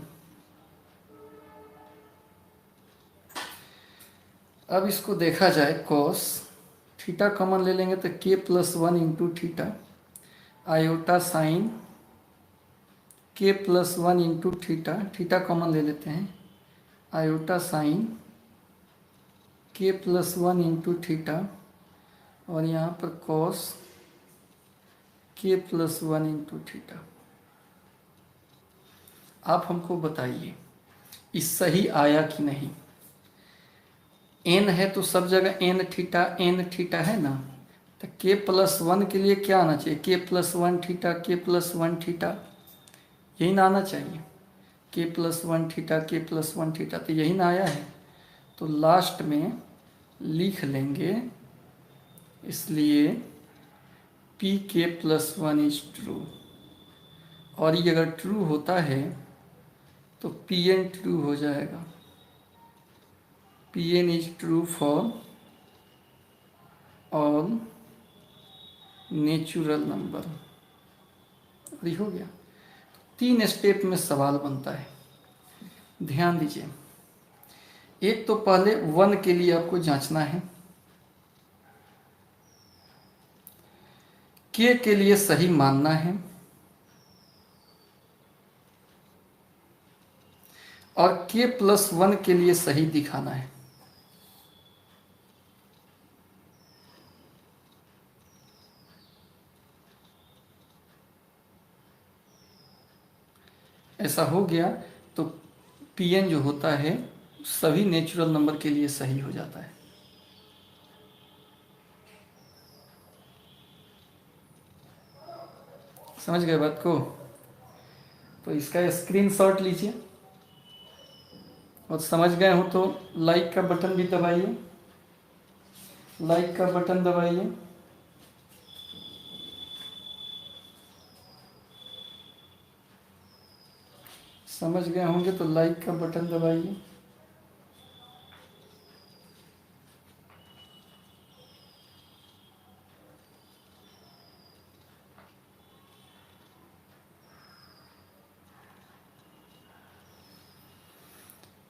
अब इसको देखा जाए, कॉस थीटा कॉमन ले लेंगे तो k plus one into theta, iota sine k plus one into theta, theta common ले लेते हैं, iota sine k plus one into theta, और यहाँ पर कॉस के प्लस वन इंटू थीटा। आप हमको बताइए इस सही आया कि नहीं। एन है तो सब जगह एन थीटा है ना, तो के प्लस वन के लिए क्या आना चाहिए, के प्लस वन थीटा, के प्लस वन थीटा, यही ना आना चाहिए, के प्लस वन थीटा, के प्लस वन थीटा, तो यही ना आया है, तो लास्ट में लिख लेंगे, इसलिए पी के प्लस वन इज ट्रू, और ये अगर ट्रू होता है तो पी एन ट्रू हो जाएगा, Pn is true for all natural number. ये हो गया, तीन स्टेप में सवाल बनता है, ध्यान दीजिए। एक तो पहले वन के लिए आपको जांचना है, के लिए सही मानना है, और के प्लस वन के लिए सही दिखाना है। ऐसा हो गया तो Pn जो होता है सभी नेचुरल नंबर के लिए सही हो जाता है। समझ गए बात को? तो इसका स्क्रीनशॉट लीजिए, और समझ गए हो तो लाइक का बटन भी दबाइए, लाइक का बटन दबाइए। समझ गए होंगे तो लाइक का बटन दबाइए।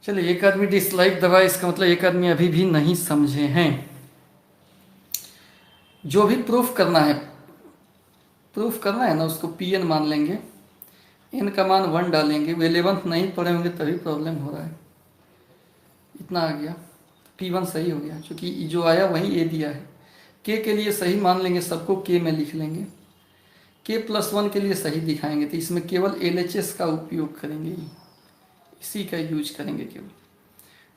चलिए, एक आदमी डिसलाइक दबाए, इसका मतलब एक आदमी अभी भी नहीं समझे हैं। जो भी प्रूफ करना है ना, उसको Pn मान लेंगे, n का मान 1 डालेंगे। वो 11th नहीं पढ़े होंगे तभी प्रॉब्लम हो रहा है। इतना आ गया, P1 सही हो गया, क्योंकि जो आया वही a दिया है। k के लिए सही मान लेंगे, सबको k में लिख लेंगे। k+1 के लिए सही दिखाएंगे, तो इसमें केवल LHS का उपयोग करेंगे, इसी का यूज करेंगे केवल।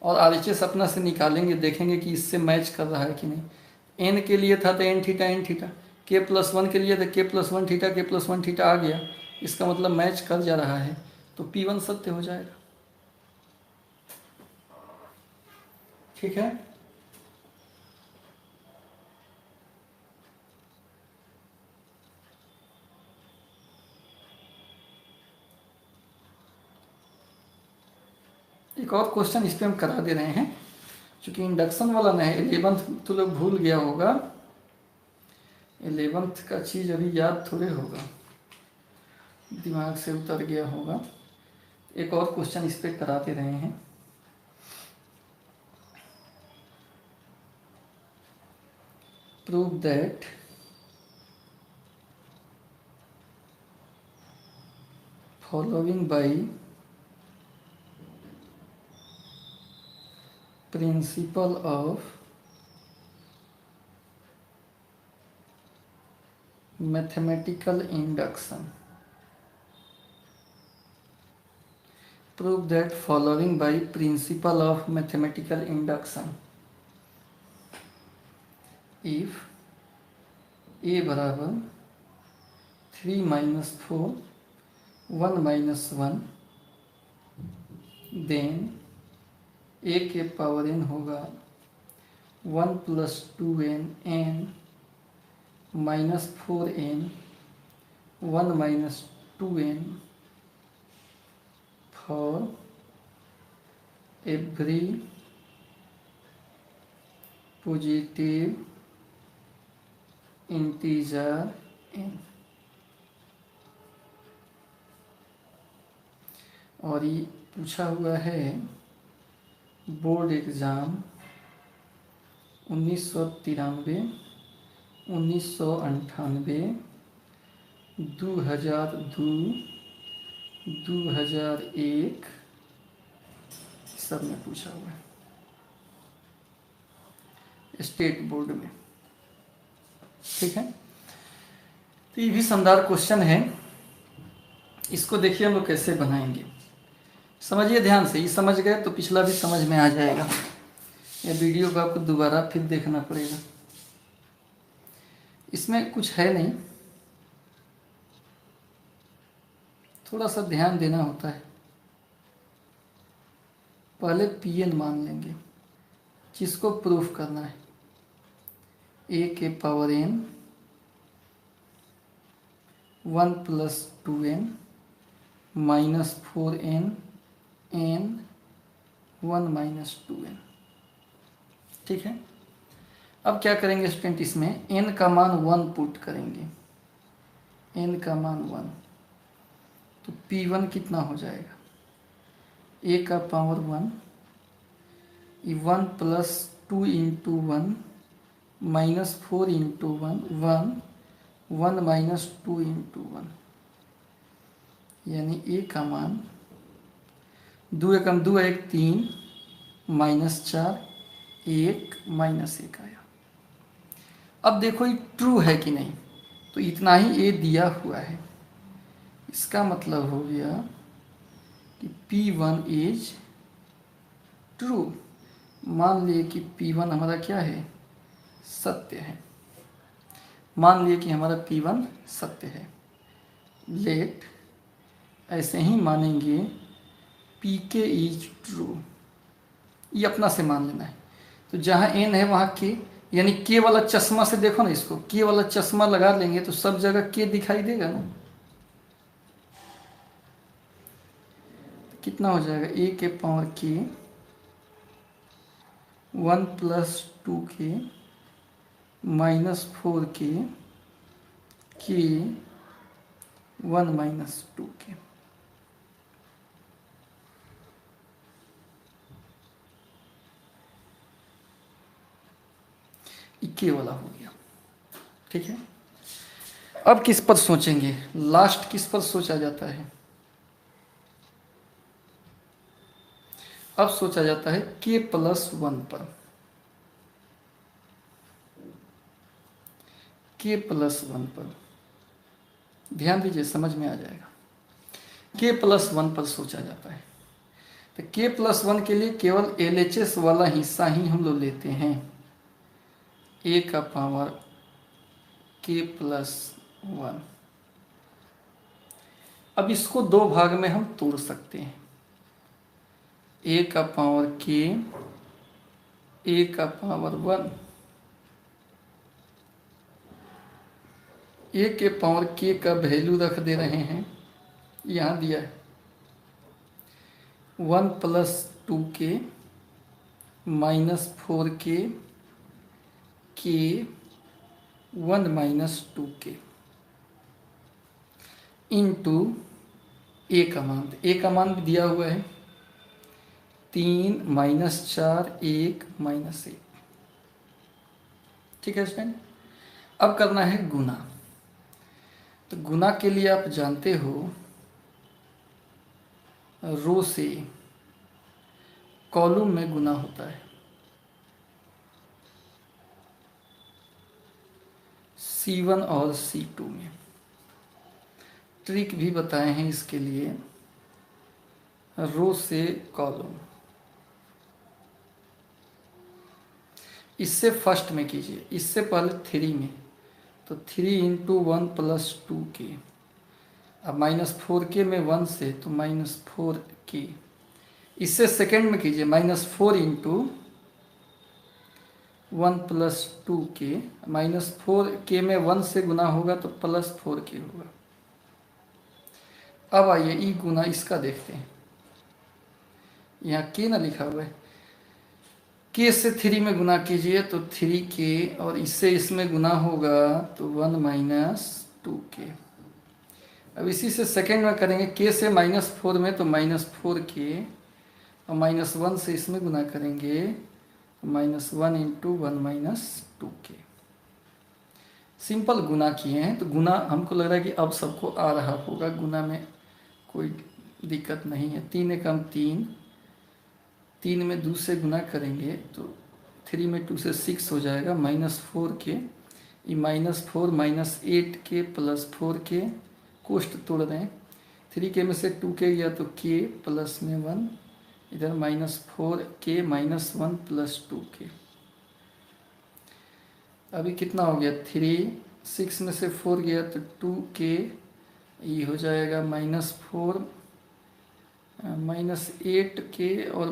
और RHS अपना से निकालेंगे, देखेंगे कि इससे मैच कर रहा है कि नहीं। n के लिए था तो n theta n theta, k+1 के लिए तो k+1 थीटा k+1 थीटा आ गया, इसका मतलब मैच कर जा रहा है, तो P1 सत्य हो जाएगा। ठीक है, एक और क्वेश्चन इस पर हम करा दे रहे हैं, क्योंकि इंडक्शन वाला ना है। 11th तो लोग भूल गया होगा, 11th का चीज़ अभी याद थोड़े होगा, दिमाग से उतर गया होगा। एक और क्वेश्चन इस पर करा दे रहे हैं। Prove that following by principle of mathematical induction. Prove that following by principle of mathematical induction. If a बराबर 3 - 4 1 - 1, then a के पावर n होगा 1 + 2n n -4n 1 - 2n for every positive integer n। और ये पूछा हुआ है board exam 1993, 1998, 2002, 2001 सब में पूछा हुआ है, स्टेट बोर्ड में। ठीक है, तो ये भी शानदार क्वेश्चन है। इसको देखिए हम लोग कैसे बनाएंगे, समझिए ध्यान से। ये समझ गए तो पिछला भी समझ में आ जाएगा। ये वीडियो को आपको दोबारा फिर देखना पड़ेगा, इसमें कुछ है नहीं, थोड़ा सा ध्यान देना होता है। पहले Pn मान लेंगे, जिसको प्रूफ करना है। a के power n 1 + 2n -4n n 1 - 2n। ठीक है, अब क्या करेंगे स्टूडेंट, इसमें n का मान 1 पुट करेंगे, n का मान 1, तो P1 कितना हो जाएगा, a का पावर 1, 1 + 2 × 1 -4 × 1 1 - 2 × 1, यानी a का मान 2 एकम 2 1 3 -4 1 -1 आया। अब देखो ये ट्रू है कि नहीं, तो इतना ही a दिया हुआ है, इसका मतलब हो गया कि P1 इज ट्रू। मान लिए कि P1 हमारा क्या है, सत्य है। मान लिए कि हमारा P1 सत्य है। लेट ऐसे ही मानेंगे पी के इज ट्रू, ये अपना से मान लेना है। तो जहाँ एन है वहाँ के, यानी के वाला चश्मा से देखो ना इसको, के वाला चश्मा लगा लेंगे तो सब जगह के दिखाई देगा ना। कितना हो जाएगा, ए के पावर के 1 + 2k -4k के 1 - 2k। के वाला हो गया, ठीक है। अब किस पर सोचेंगे, लास्ट किस पर सोचा जाता है, अब सोचा जाता है k + 1 पर, k + 1 पर ध्यान दीजिए, समझ में आ जाएगा। k + 1 पर सोचा जाता है। तो k + 1 के लिए केवल LHS वाला हिस्सा ही हम लोग लेते हैं, a का पावर k + 1। अब इसको दो भाग में हम तोड़ सकते हैं, a का पावर k, a का पावर 1। a के पावर k का वैल्यू रख दे रहे हैं, यहाँ दिया है 1 + 2k -4k k 1 - 2k into ए का मान, ए का मान भी दिया हुआ है 3 - 4 1 - 1। ठीक है स्टूडेंट। अब करना है गुना। तो गुना के लिए आप जानते हो रो से कॉलम में गुना होता है, C1 और C2 में। ट्रिक भी बताए हैं इसके लिए, रो से कॉलम। इससे फर्स्ट में कीजिए, इससे पहले 3 में, तो 3 × 1 + 2k। अब -4k में 1 से तो -4k। इससे सेकेंड में कीजिए, -4 × 1 + 2k। -4k में 1 से गुना होगा तो +4k होगा। अब आइए ई गुना इसका देखते हैं, यहाँ के ना लिखा हुआ है, के से 3 में गुना कीजिए तो 3k, और इससे इसमें गुना होगा तो 1 - 2k। अब इसी से सेकेंड में करेंगे, के से -4 में तो -4k, और -1 से इसमें गुना करेंगे -1 × 1 - 2k। सिंपल गुना किए हैं, तो गुना हमको लग रहा है कि अब सबको आ रहा होगा, गुना में कोई दिक्कत नहीं है। 3 एकम 3, 3 में 2 से गुना करेंगे तो 3 में 2 से 6 हो जाएगा, -4k, ये -4 - 8k + 4k, कोष्ट तोड़ रहे हैं, 3k में से 2k गया तो k प्लस में 1, इधर -4k - 1 + 2k। अभी कितना हो गया, 3, 6 में से 4 गया तो 2k, ये हो जाएगा -4 -8k, और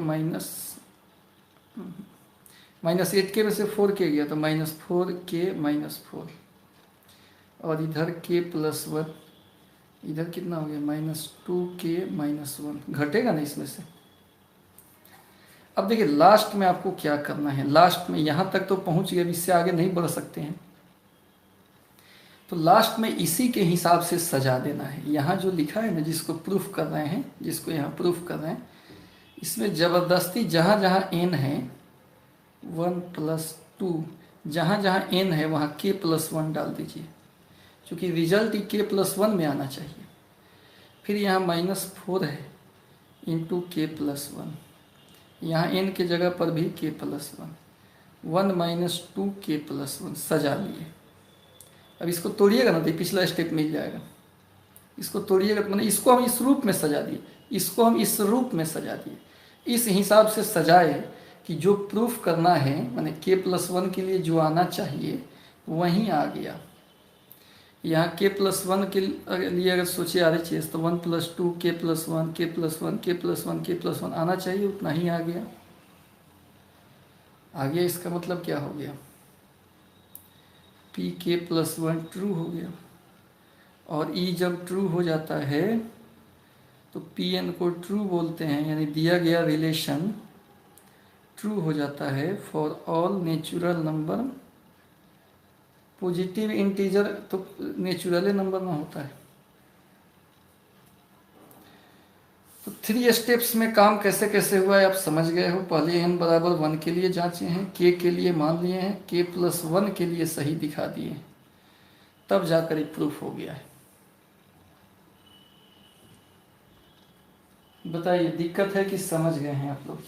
-8k में से 4k गया तो -4k - 4, और इधर k + 1, इधर कितना हो गया -2k - 1, घटेगा ना इसमें से। अब देखिए लास्ट में आपको क्या करना है, लास्ट में यहाँ तक तो पहुँच गए, इससे आगे नहीं बढ़ सकते हैं, तो लास्ट में इसी के हिसाब से सजा देना है। यहाँ जो लिखा है ना, जिसको प्रूफ कर रहे हैं, जिसको यहाँ प्रूफ कर रहे हैं, इसमें ज़बरदस्ती जहाँ जहाँ n है 1 + 2, जहाँ जहाँ n है वहाँ k + 1 डाल दीजिए, क्योंकि रिजल्ट ही k + 1 में आना चाहिए। फिर यहाँ -4 है इंटू k + 1, यहाँ n के जगह पर भी k + 1, 1 - 2k + 1 सजा लिए। अब इसको तोड़िएगा ना तो पिछला स्टेप मिल जाएगा, इसको तोड़िएगा तो मैंने इसको हम इस रूप में सजा दिए, इसको हम इस रूप में सजा दिए, इस हिसाब से सजाए कि जो प्रूफ करना है, मैंने k + 1 के लिए जो आना चाहिए वहीं आ गया। यहाँ k+1 के लिए अगर सोचे RHS तो 1+2 k+1 k+1 k+1 k+1 आना चाहिए, उतना ही आ गया। आगे इसका मतलब क्या हो गया, pk+1 ट्रू हो गया। और e जब ट्रू हो जाता है तो pn को ट्रू बोलते हैं, यानी दिया गया रिलेशन ट्रू हो जाता है for all natural number. Positive integer तो नेचुरल नंबर में होता है। तो 3 स्टेप्स में काम कैसे कैसे हुआ है आप समझ गए हो। पहले n बराबर 1 के लिए जांचे हैं, k के लिए मान लिए हैं, k+1 के लिए सही दिखा दिए हैं, तब जाकर एक प्रूफ हो गया है। बताइए दिक्कत है कि समझ गए हैं आप लोग?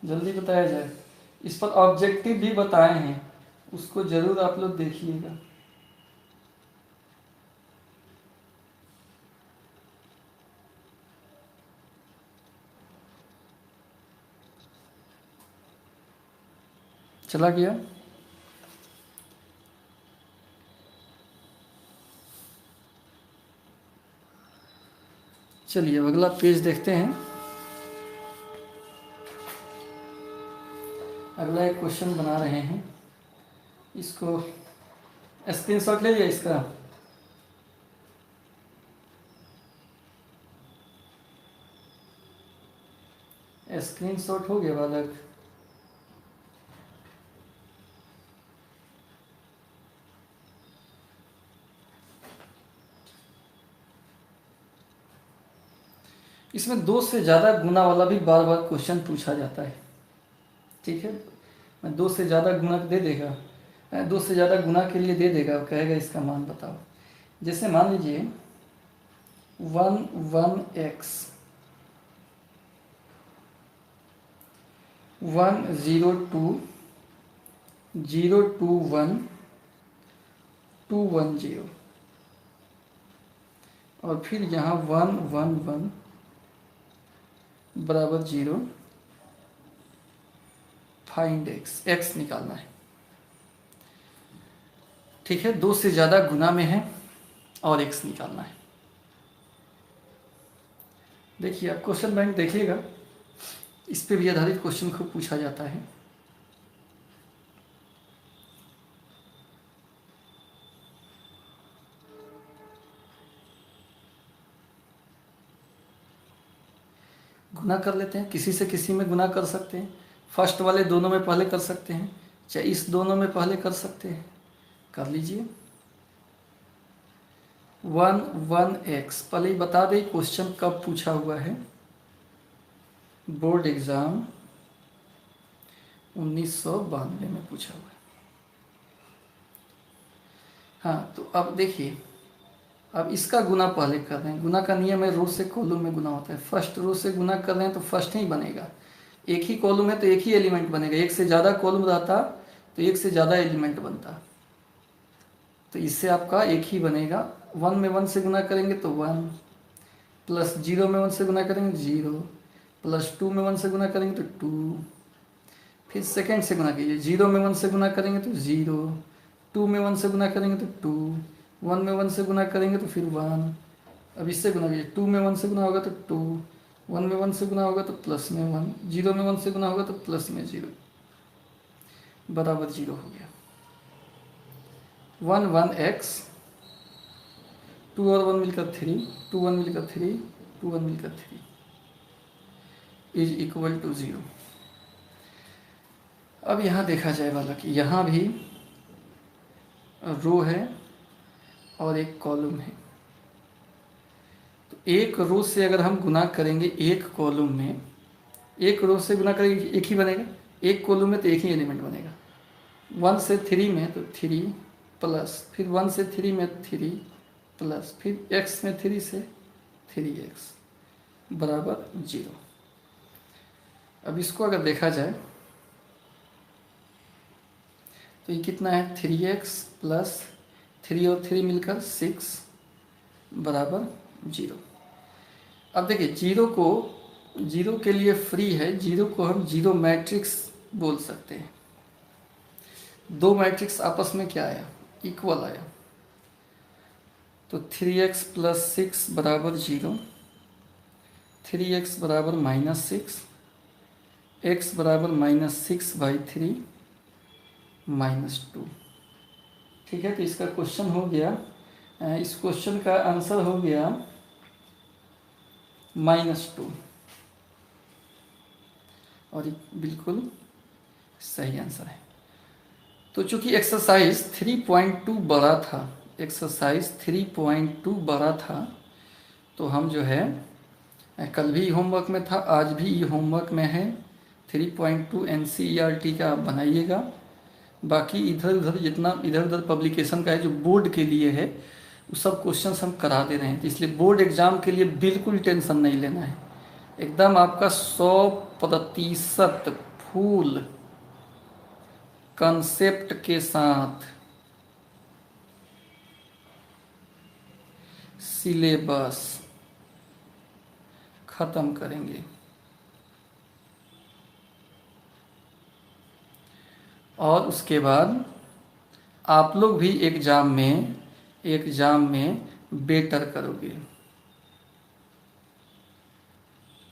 जल्दी बताया जाए। इस पर ऑब्जेक्टिव भी बताए हैं, उसको जरूर आप लोग देखिएगा। चला गया। चलिए अब अगला पेज देखते हैं। अगला एक क्वेश्चन बना रहे हैं, इसको स्क्रीनशॉट ले लिया इसका। स्क्रीनशॉट हो गया बालक? इसमें 2 से ज़्यादा गुना वाला भी बार बार क्वेश्चन पूछा जाता है। ठीक है, मैं 2 से ज़्यादा गुना दे देगा, 2 से ज़्यादा गुना के लिए दे देगा, कहेगा इसका मान बताओ। जैसे मान लीजिए 1 1x 1 0 2 0 2 1 2 1 0 और फिर यहाँ 1 1 1 बराबर 0, फाइंड x निकालना है। ठीक है, 2 से ज़्यादा गुना में है और x निकालना है। देखिए आप क्वेश्चन बैंक देखिएगा, इस पे भी आधारित क्वेश्चन को पूछा जाता है। गुना कर लेते हैं, किसी से किसी में गुना कर सकते हैं, फर्स्ट वाले दोनों में पहले कर सकते हैं, चाहे इस दोनों में पहले कर सकते हैं, कर लीजिए। 1 1 x पहले ही बता दें क्वेश्चन कब पूछा हुआ है, बोर्ड एग्जाम 1992 में पूछा हुआ है। हाँ तो अब देखिए, अब इसका गुना पहले कर रहे हैं। गुना का नियम है रो से कॉलम में गुना होता है। फर्स्ट रो से गुना कर रहे हैं तो फर्स्ट ही बनेगा, एक ही कॉलम है तो एक ही एलिमेंट बनेगा। एक से ज़्यादा कॉलम रहता तो एक से ज़्यादा एलिमेंट बनता, तो इससे आपका एक ही बनेगा। 1 में 1 से गुना करेंगे तो 1, प्लस 0 में 1 से गुना करेंगे 0, प्लस 2 में 1 से गुना करेंगे तो 2, फिर सेकेंड से गुना कीजिए। 0 में 1 से गुना करेंगे तो 0, 2 में 1 से गुना करेंगे तो 2, 1 में 1 से गुना करेंगे तो फिर 1। अब इससे गुना कीजिए, 2 में 1 से गुना होगा तो 2, 1 में 1 से गुना होगा तो प्लस में 1, 0 में 1 से गुना होगा तो प्लस में 0, बराबर 0 हो गया। 1 1 x 2 और 1 मिलकर 3, 2 1 मिलकर 3, 2 1 मिलकर 3 इज इक्वल टू 0। अब यहाँ देखा जाए वाला कि यहाँ भी रो है और एक कॉलम है, तो एक रो से अगर हम गुना करेंगे एक कॉलम में, एक रो से गुना करेंगे एक ही बनेगा, एक कॉलम में तो एक ही एलिमेंट बनेगा। 1 से 3 में तो 3 प्लस, फिर 1 से 3 में 3 प्लस, फिर x में 3 से 3x बराबर 0। अब इसको अगर देखा जाए तो ये कितना है, 3x प्लस 3 और 3 मिलकर 6 बराबर 0। अब देखिए 0 को जीरो के लिए फ्री है, जीरो को हम जीरो मैट्रिक्स बोल सकते हैं। दो मैट्रिक्स आपस में क्या आया, इक्वल आया, तो 3x प्लस 6 बराबर 0, 3x बराबर -6, x बराबर -6/3 -2। ठीक है, तो इसका क्वेश्चन हो गया, इस क्वेश्चन का आंसर हो गया -2, और बिल्कुल सही आंसर है। तो चूंकि एक्सरसाइज 3.2 बड़ा था, एक्सरसाइज 3.2 बड़ा था, तो हम जो है कल भी होमवर्क में था, आज भी ये होमवर्क में है। 3.2 NCERT का आप बनाइएगा। बाकी इधर उधर जितना इधर उधर पब्लिकेशन का है जो बोर्ड के लिए है, वो सब क्वेश्चंस हम करा दे रहे हैं। तो इसलिए बोर्ड एग्ज़ाम के लिए बिल्कुल टेंशन नहीं लेना है, एकदम आपका 100% फुल कंसेप्ट के साथ सिलेबस खत्म करेंगे। और उसके बाद आप लोग भी एग्ज़ाम में बेटर करोगे।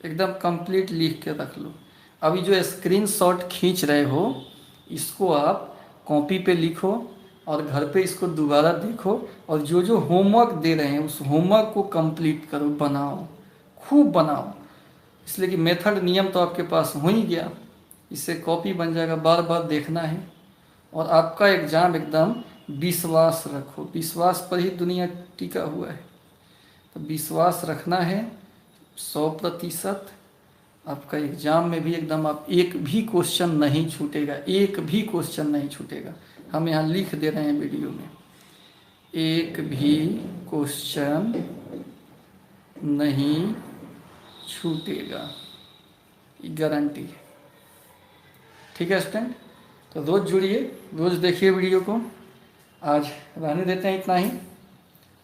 एकदम कंप्लीट लिख के रख लो। अभी जो स्क्रीनशॉट खींच रहे हो, इसको आप कॉपी पे लिखो और घर पे इसको दोबारा देखो, और जो जो होमवर्क दे रहे हैं उस होमवर्क को कंप्लीट करो, बनाओ, खूब बनाओ। इसलिए कि मेथड नियम तो आपके पास हो ही गया, इससे कॉपी बन जाएगा, बार बार देखना है। और आपका एग्ज़ाम एकदम विश्वास रखो, विश्वास पर ही दुनिया टिका हुआ है, तो विश्वास रखना है 100%। आपका एग्ज़ाम में भी एकदम आप एक भी क्वेश्चन नहीं छूटेगा, एक भी क्वेश्चन नहीं छूटेगा। हम यहाँ लिख दे रहे हैं वीडियो में, एक भी क्वेश्चन नहीं छूटेगा, गारंटी है। ठीक है स्टूडेंट, तो रोज़ जुड़िए, रोज़ देखिए वीडियो को। आज रहने देते हैं इतना ही,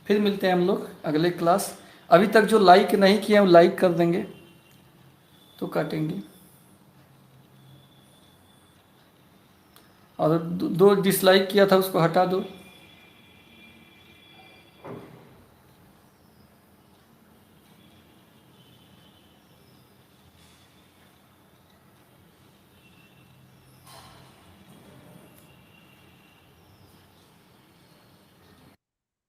फिर मिलते हैं हम लोग अगले क्लास। अभी तक जो लाइक नहीं किए हैं वो लाइक कर देंगे तो काटेंगे, और दो डिसलाइक किया था उसको हटा दो।